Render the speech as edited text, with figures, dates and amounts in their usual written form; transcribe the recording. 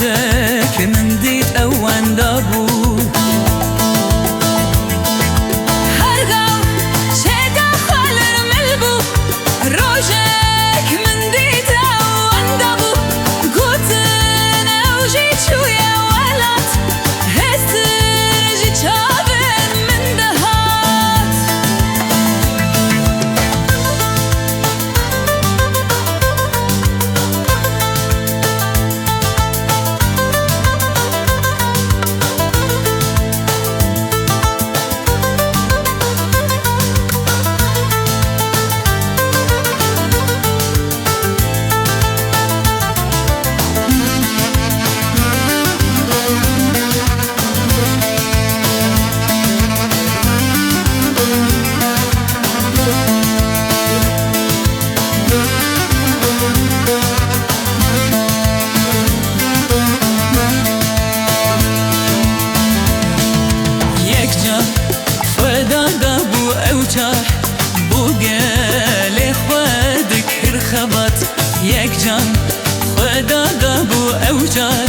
روژك من دید اواندا بو هرگاو چگا خالر ملبو روژك من دید اواندا بو گوتن اوجی چویا ولات هستر جی چابن من دهات بو گلی خود کر خبات یک جان خدا دا بو اوجار